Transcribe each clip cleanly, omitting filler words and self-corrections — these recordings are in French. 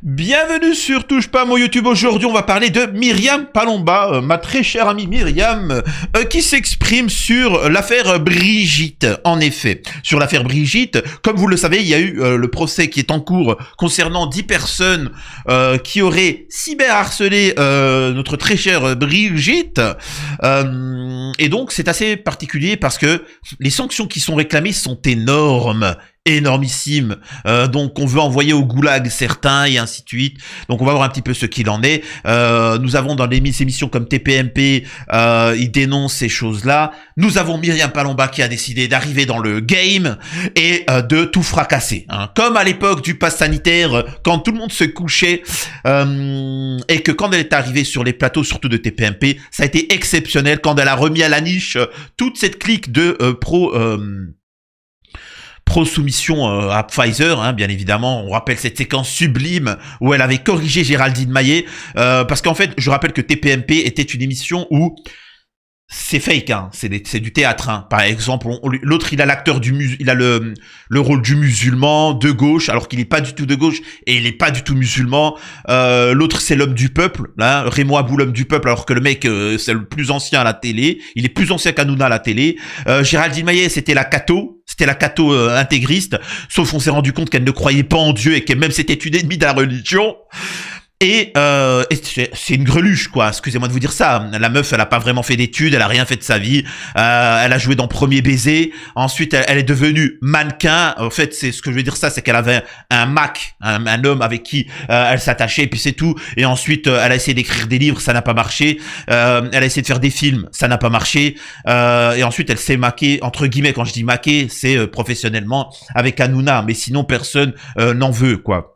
Bienvenue sur Touche pas mon YouTube. Aujourd'hui, on va parler de Myriam Palomba, ma très chère amie Myriam, qui s'exprime sur l'affaire Brigitte. En effet, sur l'affaire Brigitte, comme vous le savez, il y a eu le procès qui est en cours concernant 10 personnes qui auraient cyberharcelé notre très chère Brigitte. Et donc, c'est assez particulier parce que les sanctions qui sont réclamées sont énormes. Énormissime, donc on veut envoyer au goulag certains et ainsi de suite. Donc on va voir un petit peu ce qu'il en est. Nous avons dans des émissions comme TPMP, ils dénoncent ces choses-là. Nous avons Myriam Palomba qui a décidé d'arriver dans le game et de tout fracasser, hein. Comme à l'époque du pass sanitaire, quand tout le monde se couchait, et que quand elle est arrivée sur les plateaux, surtout de TPMP, ça a été exceptionnel quand elle a remis à la niche toute cette clique de pro-soumission à Pfizer, hein, bien évidemment. On rappelle cette séquence sublime où elle avait corrigé Géraldine Maillet, parce qu'en fait, je rappelle que TPMP était une émission où c'est fake, hein, c'est du théâtre, hein. Par exemple, l'autre, il a l'acteur il a le rôle du musulman de gauche, alors qu'il est pas du tout de gauche et il est pas du tout musulman. L'autre, c'est l'homme du peuple, là, Raymond Abou, l'homme du peuple, alors que le mec, c'est le plus ancien à la télé. Il est plus ancien qu'Hanouna à la télé. Géraldine Maillet, c'était la catho. C'était la catho intégriste, sauf on s'est rendu compte qu'elle ne croyait pas en Dieu et que même c'était une ennemie de la religion. Et c'est une greluche, quoi. Excusez-moi de vous dire ça. La meuf, elle a pas vraiment fait d'études, elle a rien fait de sa vie. Elle a joué dans Premier Baiser. Ensuite, elle est devenue mannequin. En fait, c'est ce que je veux dire ça, c'est qu'elle avait un Mac, un homme avec qui elle s'attachait, et puis c'est tout. Et ensuite, elle a essayé d'écrire des livres, ça n'a pas marché. Elle a essayé de faire des films, ça n'a pas marché. Et ensuite, elle s'est maquée, entre guillemets, quand je dis maquée, c'est professionnellement avec Hanouna. Mais sinon, personne n'en veut, quoi.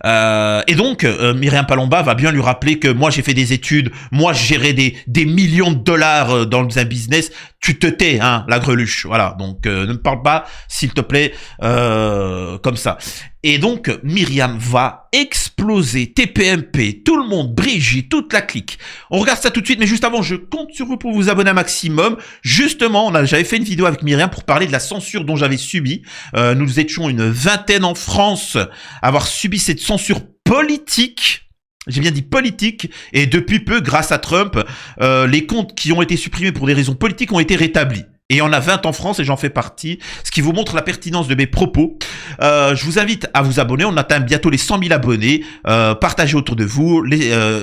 Et donc Myriam Palomba va bien lui rappeler que moi j'ai fait des études, moi je gérais des millions de dollars dans un business. Tu te tais, hein, la greluche. Voilà, donc ne me parle pas, s'il te plaît, comme ça. Et donc Myriam va exploser TPMP, tout le monde, Brigitte, toute la clique. On regarde ça tout de suite, mais juste avant, je compte sur vous pour vous abonner un maximum. Justement, j'avais fait une vidéo avec Myriam pour parler de la censure dont j'avais subi. Nous étions une vingtaine en France à avoir subi cette censure politique. J'ai bien dit politique, et depuis peu, grâce à Trump, les comptes qui ont été supprimés pour des raisons politiques ont été rétablis. Et il y en a 20 en France et j'en fais partie, ce qui vous montre la pertinence de mes propos. Je vous invite à vous abonner, on atteint bientôt les 100 000 abonnés. Partagez autour de vous,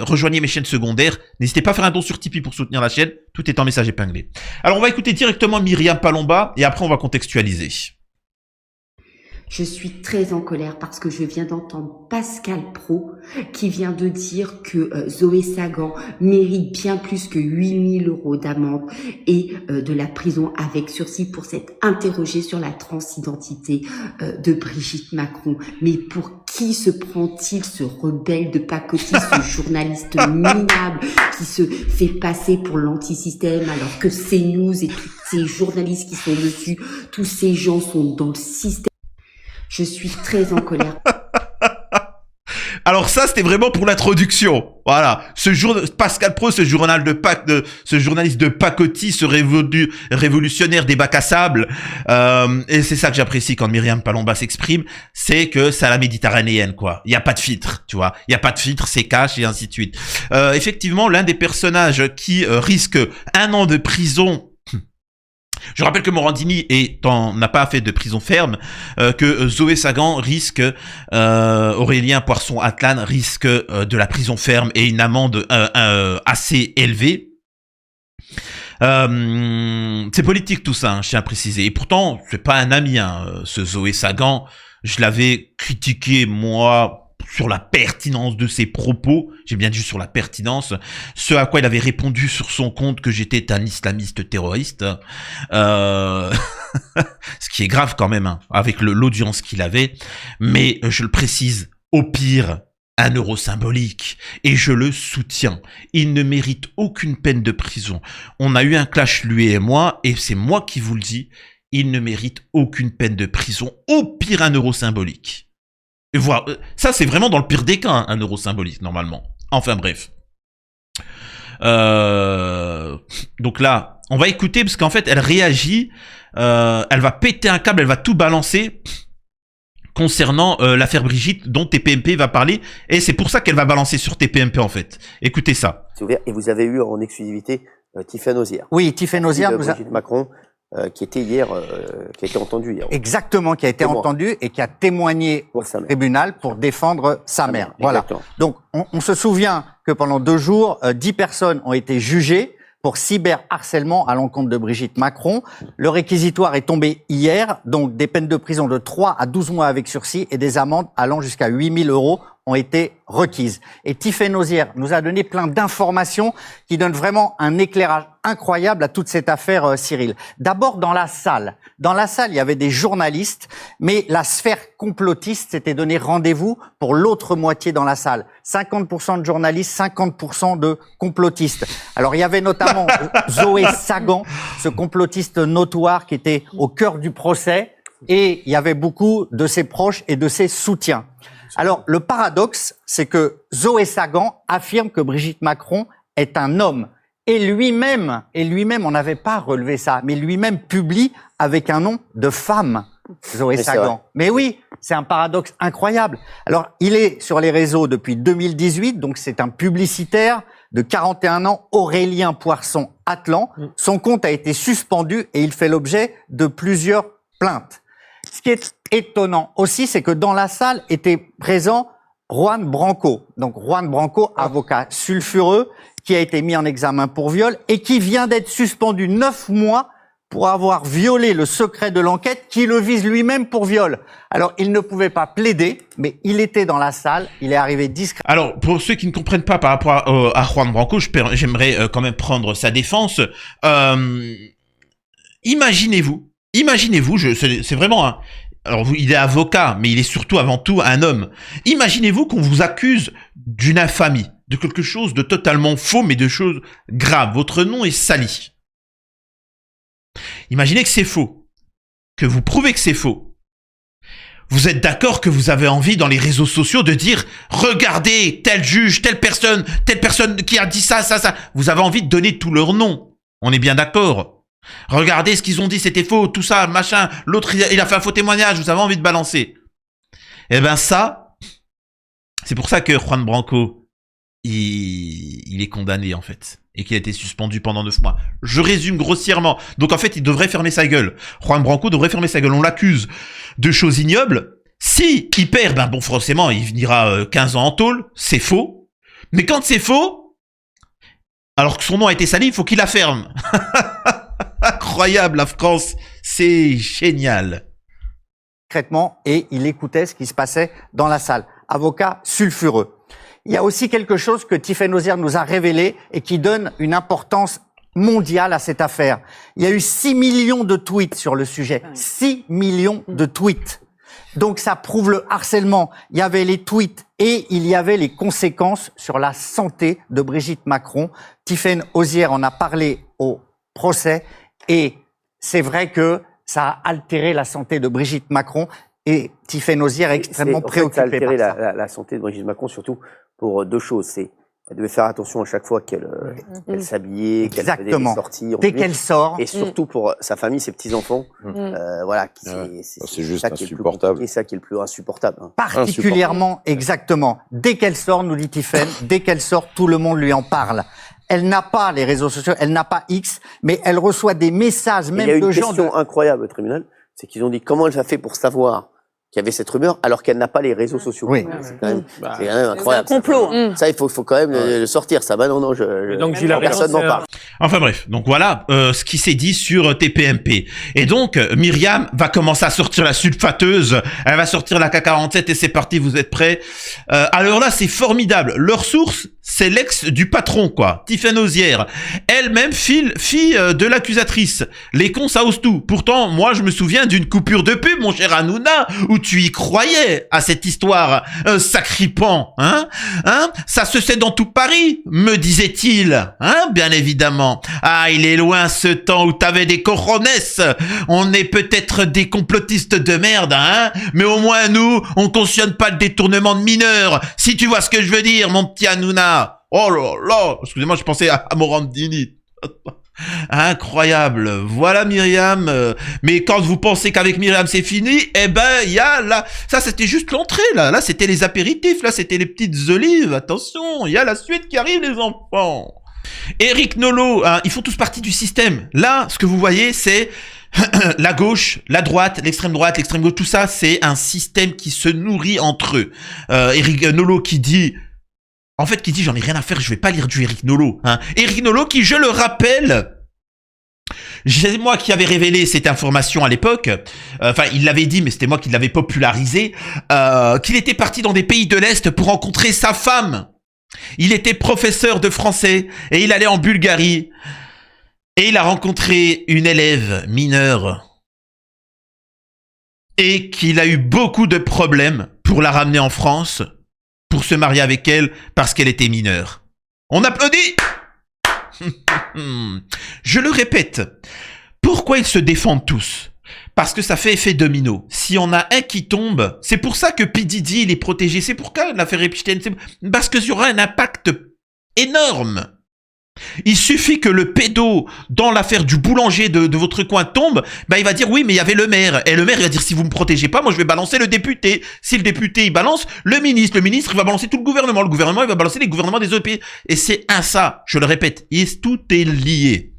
rejoignez mes chaînes secondaires. N'hésitez pas à faire un don sur Tipeee pour soutenir la chaîne, tout est en message épinglé. Alors on va écouter directement Myriam Palomba et après on va contextualiser. Je suis très en colère parce que je viens d'entendre Pascal Praud qui vient de dire que Zoé Sagan mérite bien plus que 8 000 € d'amende et de la prison avec sursis pour s'être interrogée sur la transidentité de Brigitte Macron. Mais pour qui se prend-il, ce rebelle de pacotille, ce journaliste minable qui se fait passer pour l'antisystème alors que CNews et tous ces journalistes qui sont dessus, tous ces gens sont dans le système. Je suis très en colère. Alors ça, c'était vraiment pour l'introduction. Voilà. Pascal Praud, ce journaliste de pacotille, ce révolutionnaire des bacs à sable. Et c'est ça que j'apprécie quand Myriam Palomba s'exprime, c'est que c'est à la méditerranéenne, quoi. Il y a pas de filtre, tu vois. Il y a pas de filtre, c'est cash et ainsi de suite. Effectivement, l'un des personnages qui risque 1 an de prison. Je rappelle que Morandini n'a pas fait de prison ferme, que Zoé Sagan risque, Aurélien Poisson-Atlan risque de la prison ferme et une amende assez élevée. C'est politique tout ça, hein, je tiens à préciser. Et pourtant, c'est pas un ami, hein, ce Zoé Sagan. Je l'avais critiqué, moi, sur la pertinence de ses propos, j'ai bien dit sur la pertinence, ce à quoi il avait répondu sur son compte que j'étais un islamiste terroriste, ce qui est grave quand même, hein, avec l'audience qu'il avait, mais je le précise, au pire, 1 € symbolique, et je le soutiens. Il ne mérite aucune peine de prison. On a eu un clash, lui et moi, et c'est moi qui vous le dis, il ne mérite aucune peine de prison, au pire 1 € symbolique. Et voilà, ça c'est vraiment dans le pire des cas, hein, 1 € symbolique normalement. Enfin bref. Donc là, on va écouter parce qu'en fait elle réagit, elle va péter un câble, elle va tout balancer concernant l'affaire Brigitte dont TPMP va parler, et c'est pour ça qu'elle va balancer sur TPMP en fait. Écoutez ça. C'est ouvert. Et vous avez eu en exclusivité Tiffaine Ozière. Oui, Tiffaine Ozière nous a... Brigitte Macron, qui était hier, qui a été entendue hier. Exactement, qui a été entendu et qui a témoigné au tribunal pour défendre sa mère. Voilà. Exactement. Donc, on se souvient que pendant 2 jours, 10 personnes ont été jugées pour cyberharcèlement à l'encontre de Brigitte Macron. Le réquisitoire est tombé hier, donc des peines de prison de 3 à 12 mois avec sursis et des amendes allant jusqu'à 8 000 € ont été requises. Et Tiffaine Ozière nous a donné plein d'informations qui donnent vraiment un éclairage incroyable à toute cette affaire, Cyril. D'abord, dans la salle, il y avait des journalistes, mais la sphère complotiste s'était donné rendez-vous pour l'autre moitié dans la salle. 50% de journalistes, 50% de complotistes. Alors, il y avait notamment Zoé Sagan, ce complotiste notoire qui était au cœur du procès, et il y avait beaucoup de ses proches et de ses soutiens. Alors, le paradoxe, c'est que Zoé Sagan affirme que Brigitte Macron est un homme. Et lui-même, on n'avait pas relevé ça, mais lui-même publie avec un nom de femme, Zoé Sagan. Mais oui, c'est un paradoxe incroyable. Alors, il est sur les réseaux depuis 2018, donc c'est un publicitaire de 41 ans, Aurélien Poisson-Atlan. Son compte a été suspendu et il fait l'objet de plusieurs plaintes. Ce qui est étonnant aussi, c'est que dans la salle était présent Juan Branco. Donc Juan Branco, avocat sulfureux, qui a été mis en examen pour viol et qui vient d'être suspendu 9 mois pour avoir violé le secret de l'enquête qui le vise lui-même pour viol. Alors, il ne pouvait pas plaider, mais il était dans la salle, il est arrivé discrètement. Alors, pour ceux qui ne comprennent pas par rapport à Juan Branco, j'aimerais quand même prendre sa défense. Imaginez-vous, c'est vraiment un... Alors, il est avocat, mais il est surtout avant tout un homme. Imaginez-vous qu'on vous accuse d'une infamie, de quelque chose de totalement faux, mais de choses graves. Votre nom est sali. Imaginez que c'est faux, que vous prouvez que c'est faux. Vous êtes d'accord que vous avez envie dans les réseaux sociaux de dire « Regardez, tel juge, telle personne qui a dit ça, ça, ça ». Vous avez envie de donner tout leur nom. On est bien d'accord. Regardez ce qu'ils ont dit, c'était faux, tout ça, machin. L'autre, il a fait un faux témoignage, vous avez envie de balancer. Eh ben ça, c'est pour ça que Juan Branco, il est condamné en fait. Et qu'il a été suspendu pendant 9 mois. Je résume grossièrement. Donc en fait, il devrait fermer sa gueule. Juan Branco devrait fermer sa gueule. On l'accuse de choses ignobles. Si il perd, ben bon, forcément, il finira 15 ans en tôle. C'est faux. Mais quand c'est faux, alors que son nom a été sali, il faut qu'il la ferme. Incroyable, la France. C'est génial. Et il écoutait ce qui se passait dans la salle. Avocat sulfureux. Il y a aussi quelque chose que Tiffaine Ozière nous a révélé et qui donne une importance mondiale à cette affaire. Il y a eu 6 millions de tweets sur le sujet. 6 millions de tweets. Donc ça prouve le harcèlement. Il y avait les tweets et il y avait les conséquences sur la santé de Brigitte Macron. Tiffaine Ozière en a parlé au procès et c'est vrai que ça a altéré la santé de Brigitte Macron et Tiffaine Ozière est extrêmement préoccupée par ça. Ça a altéré la santé de Brigitte Macron surtout pour 2 choses. Elle devait faire attention à chaque fois qu'elle s'habillait, qu'elle faisait des sorties. Dès qu'elle sort. Et surtout pour sa famille, ses petits-enfants. Voilà. C'est juste insupportable. C'est ça qui est le plus insupportable. Hein. Particulièrement, exactement. Dès qu'elle sort, nous dit Tiffaine, dès qu'elle sort, tout le monde lui en parle. Elle n'a pas les réseaux sociaux, elle n'a pas X, mais elle reçoit des messages même de gens. Il y a une question incroyable au tribunal, c'est qu'ils ont dit comment elle a fait pour savoir qu'il y avait cette rumeur alors qu'elle n'a pas les réseaux sociaux. Oui. C'est quand même incroyable. C'est un complot. Ça, il faut quand même le sortir. Ça, bah non, donc, personne n'en parle. Enfin bref, donc voilà ce qui s'est dit sur TPMP. Et donc, Myriam va commencer à sortir la sulfateuse, elle va sortir la K47 et c'est parti, vous êtes prêts? Alors là, c'est formidable. Leur source, c'est l'ex du patron, quoi. Tiffaine Ozière. Elle-même, fille de l'accusatrice. Les cons, ça ose tout. Pourtant, moi, je me souviens d'une coupure de pub, mon cher Hanouna, où tu y croyais à cette histoire sacripant, hein? Ça se sait dans tout Paris, me disait-il, hein? Bien évidemment. Ah, il est loin ce temps où t'avais des cojones. On est peut-être des complotistes de merde, hein? Mais au moins, nous, on cautionne pas le détournement de mineurs. Si tu vois ce que je veux dire, mon petit Hanouna. Oh là là, excusez-moi, je pensais à Morandini. Incroyable. Voilà Myriam. Mais quand vous pensez qu'avec Myriam c'est fini, eh ben il y a là, ça c'était juste l'entrée là. Là c'était les apéritifs, là c'était les petites olives. Attention, il y a la suite qui arrive les enfants. Éric Nolot, hein, ils font tous partie du système. Là, ce que vous voyez, c'est la gauche, la droite, l'extrême gauche, tout ça, c'est un système qui se nourrit entre eux. Éric Nolot qui dit j'en ai rien à faire, je vais pas lire du Éric Nolot. Hein. Éric Nolot qui, je le rappelle, c'est moi qui avais révélé cette information à l'époque, enfin il l'avait dit mais c'était moi qui l'avais popularisé, qu'il était parti dans des pays de l'Est pour rencontrer sa femme. Il était professeur de français et il allait en Bulgarie et il a rencontré une élève mineure et qu'il a eu beaucoup de problèmes pour la ramener en France, pour se marier avec elle parce qu'elle était mineure. On applaudit. Je le répète, pourquoi ils se défendent tous ? Parce que ça fait effet domino. Si on a un qui tombe, c'est pour ça que P. Diddy, il est protégé. C'est pourquoi l'affaire Epstein, parce qu'il y aura un impact énorme. Il suffit que le pédo dans l'affaire du boulanger de votre coin tombe, bah il va dire oui mais il y avait le maire. Et le maire il va dire si vous me protégez pas, moi je vais balancer le député. Si le député il balance, le ministre il va balancer tout le gouvernement il va balancer les gouvernements des autres pays. Et c'est ça, je le répète, tout est lié.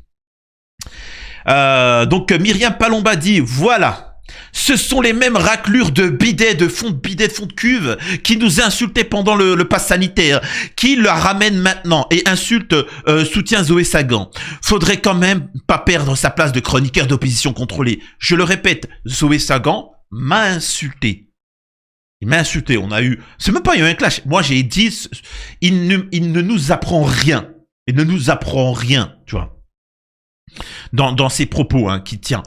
Donc Myriam Palomba dit voilà, ce sont les mêmes raclures de bidets, de fond de cuve qui nous insultaient pendant le pass sanitaire, qui la ramènent maintenant et insultent, soutient Zoé Sagan. Faudrait quand même pas perdre sa place de chroniqueur d'opposition contrôlée. Je le répète, Zoé Sagan m'a insulté. Il m'a insulté, on a eu, c'est même pas eu un clash. Moi j'ai dit, il ne nous apprend rien. Il ne nous apprend rien, tu vois. Dans ses propos, hein, qui tient.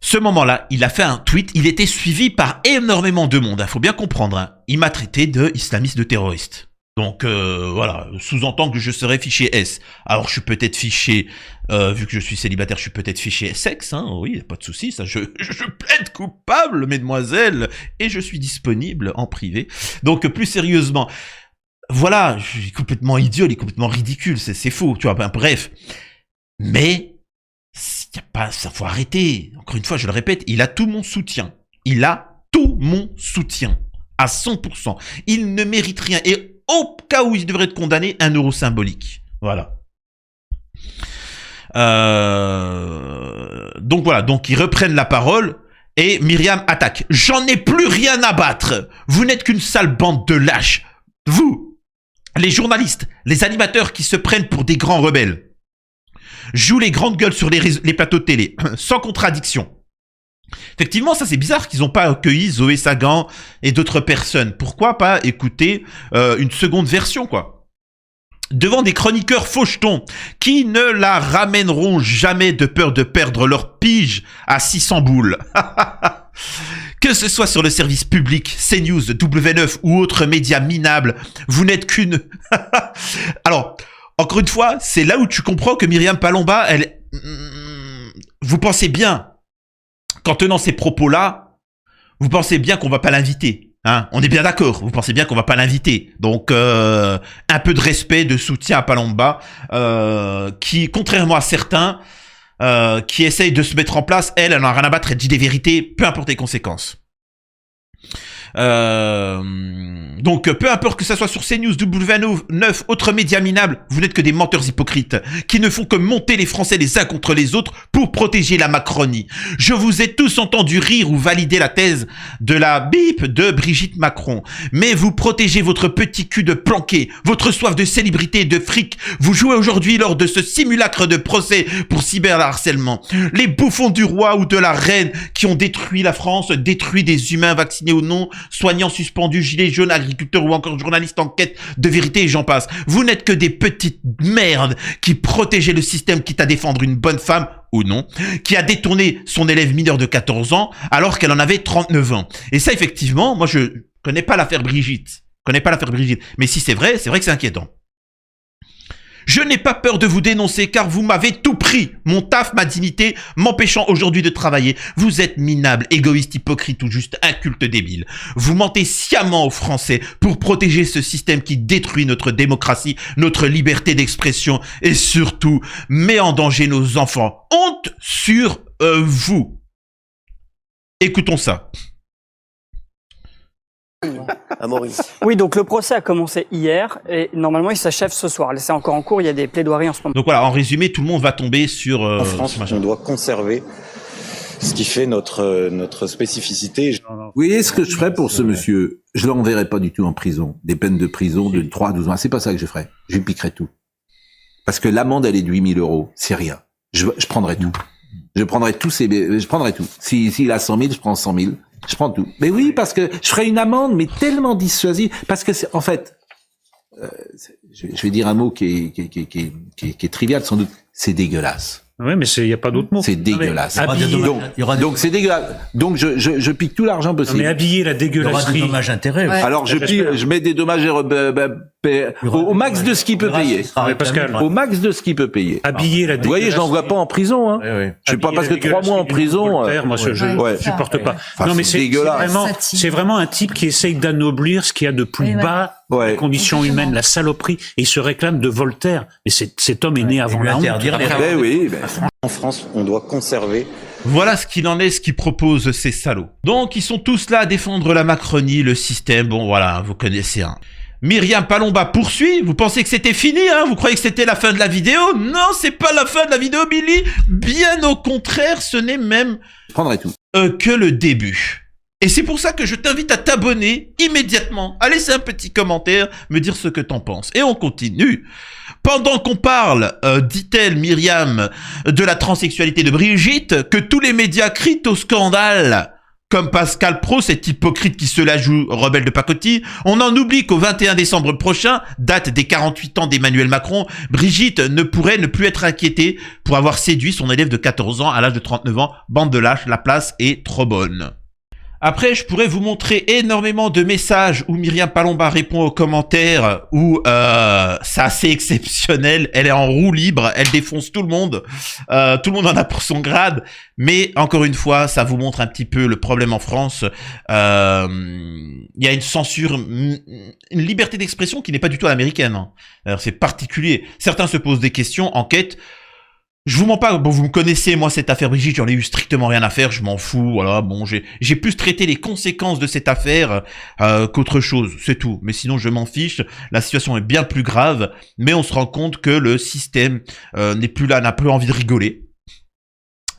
Ce moment-là, il a fait un tweet, il était suivi par énormément de monde, hein, faut bien comprendre. Hein. Il m'a traité de islamiste, de terroriste. Donc voilà, sous-entend que je serais fiché S. Alors je suis peut-être fiché, vu que je suis célibataire, je suis peut-être fiché sexe, hein, oui, pas de souci, ça, je plaide coupable, mesdemoiselles, et je suis disponible en privé. Donc plus sérieusement, voilà, je suis complètement idiot, il est complètement ridicule, c'est faux, tu vois, ben, bref. Mais, y a pas, ça faut arrêter. Encore une fois, je le répète, il a tout mon soutien. Il a tout mon soutien. À 100%. Il ne mérite rien. Et au cas où il devrait être condamné, 1 euro symbolique. Voilà. Donc voilà. Donc ils reprennent la parole et Myriam attaque. J'en ai plus rien à battre. Vous n'êtes qu'une sale bande de lâches. Vous, les journalistes, les animateurs qui se prennent pour des grands rebelles. Jouent les grandes gueules sur les plateaux de télé, sans contradiction. Effectivement, ça c'est bizarre qu'ils n'ont pas accueilli Zoé Sagan et d'autres personnes. Pourquoi pas écouter une seconde version, quoi. Devant des chroniqueurs fauchetons qui ne la ramèneront jamais de peur de perdre leur pige à 600 boules. Que ce soit sur le service public, CNews, W9 ou autres médias minables, vous n'êtes qu'une... Alors... Encore une fois, c'est là où tu comprends que Myriam Palomba, vous pensez bien, qu'en tenant ces propos-là, vous pensez bien qu'on va pas l'inviter. Hein, on est bien d'accord, vous pensez bien qu'on va pas l'inviter. Donc, un peu de respect, de soutien à Palomba, qui, contrairement à certains, qui essayent de se mettre en place, elle en a rien à battre, elle dit des vérités, peu importe les conséquences. Donc peu importe que ça soit sur CNews, W9, autres médias minables, vous n'êtes que des menteurs hypocrites qui ne font que monter les Français les uns contre les autres pour protéger la Macronie. Je vous ai tous entendu rire ou valider la thèse de la bip de Brigitte Macron, mais vous protégez votre petit cul de planqué, votre soif de célébrité et de fric. Vous jouez aujourd'hui lors de ce simulacre de procès pour cyberharcèlement. Les bouffons du roi ou de la reine qui ont détruit la France, détruit des humains vaccinés ou non, soignants suspendus, gilets jaunes, agriculteurs ou encore journalistes en quête de vérité et j'en passe. Vous n'êtes que des petites merdes qui protégeaient le système quitte à défendre une bonne femme ou non, qui a détourné son élève mineur de 14 ans alors qu'elle en avait 39 ans. Et ça, effectivement, moi je connais pas l'affaire Brigitte. Mais si c'est vrai que c'est inquiétant. Je n'ai pas peur de vous dénoncer car vous m'avez tout pris. Mon taf, ma dignité, m'empêchant aujourd'hui de travailler. Vous êtes minable, égoïste, hypocrite ou juste inculte débile. Vous mentez sciemment aux Français pour protéger ce système qui détruit notre démocratie, notre liberté d'expression et surtout met en danger nos enfants. Honte sur vous. Écoutons ça. Oui, donc le procès a commencé hier et normalement il s'achève ce soir. C'est encore en cours, il y a des plaidoiries en ce moment. Donc voilà, en résumé, tout le monde va tomber sur... en France, on doit conserver ce qui fait notre spécificité. Vous voyez ce que je ferais pour ce monsieur? Je l'enverrai pas du tout en prison. Des peines de prison de 3 à 12 mois. C'est pas ça que je ferais. Je lui piquerais tout. Parce que l'amende, elle est de 8 000 €. C'est rien. Je prendrais tout. Je prendrais tout. S'il a 100 000, je prends 100 000. Je prends tout. Mais oui, parce que je ferais une amende, mais tellement dissuasive. Parce que en fait, je vais dire un mot qui est trivial sans doute. C'est dégueulasse. Oui, mais il n'y a pas d'autre mot. C'est dégueulasse. Donc c'est dégueulasse. Donc je pique tout l'argent possible. Non, mais habiller la dégueulasserie. Il y aura des dommages-intérêts. Ouais. Alors je mets des dommages au max de ce qu'il peut payer. Pascal, au max de ce qu'il peut payer. Habiller la dégueulasserie. Vous voyez, je l'envoie pas en prison. Hein. Je suis pas parce que 3 mois en prison. Moi, je ne supporte pas. Enfin, non, mais c'est c'est vraiment un type qui essaye d'anoblir ce qu'il y a de plus bas. Les conditions humaines, la saloperie, et il se réclame de Voltaire. Mais cet homme est né avant la honte. En France, on doit conserver. Voilà ce qu'il en est, ce qu'ils proposent ces salauds. Donc, ils sont tous là à défendre la Macronie, le système. Bon, voilà, vous connaissez. Hein. Myriam Palomba poursuit. Vous pensez que c'était fini, hein? Vous croyez que c'était la fin de la vidéo? Non, c'est pas la fin de la vidéo, Billy. Bien au contraire, ce n'est même que le début. Et c'est pour ça que je t'invite à t'abonner immédiatement, à laisser un petit commentaire, me dire ce que t'en penses. Et on continue. Pendant qu'on parle, dit-elle Myriam, de la transsexualité de Brigitte, que tous les médias crient au scandale, comme Pascal Praud, cet hypocrite qui se la joue rebelle de pacotille, on en oublie qu'au 21 décembre prochain, date des 48 ans d'Emmanuel Macron, Brigitte ne pourrait ne plus être inquiétée pour avoir séduit son élève de 14 ans à l'âge de 39 ans. Bande de lâches, la place est trop bonne. Après, je pourrais vous montrer énormément de messages où Myriam Palomba répond aux commentaires, où c'est assez exceptionnel, elle est en roue libre, elle défonce tout le monde en a pour son grade, mais encore une fois, ça vous montre un petit peu le problème en France. Il y a une censure, une liberté d'expression qui n'est pas du tout à l'américaine. Hein. C'est particulier. Certains se posent des questions, enquêtent. Je vous mens pas, bon, vous me connaissez, moi, cette affaire Brigitte, j'en ai eu strictement rien à faire, je m'en fous, voilà, bon, j'ai plus traité les conséquences de cette affaire qu'autre chose, c'est tout. Mais sinon, je m'en fiche, la situation est bien plus grave, mais on se rend compte que le système n'est plus là, n'a plus envie de rigoler.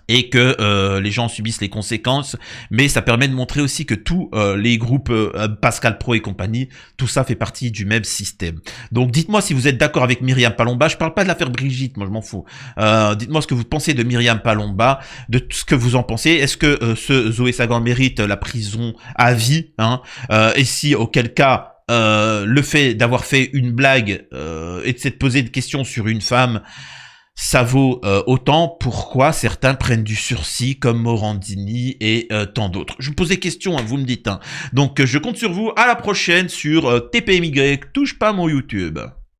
Et que les gens subissent les conséquences, mais ça permet de montrer aussi que tous les groupes Pascal Praud et compagnie, tout ça fait partie du même système. Donc dites-moi si vous êtes d'accord avec Myriam Palomba, je parle pas de l'affaire Brigitte, moi je m'en fous. Dites-moi ce que vous pensez de Myriam Palomba, de ce que vous en pensez. Est-ce que ce Zoé Sagan mérite la prison à vie, hein, et si auquel cas le fait d'avoir fait une blague et de s'être posé des questions sur une femme, ça vaut autant? Pourquoi certains prennent du sursis comme Morandini et tant d'autres? Je vous pose des questions, hein, vous me dites. Hein. Donc je compte sur vous. À la prochaine sur TPMY. Touche pas mon YouTube.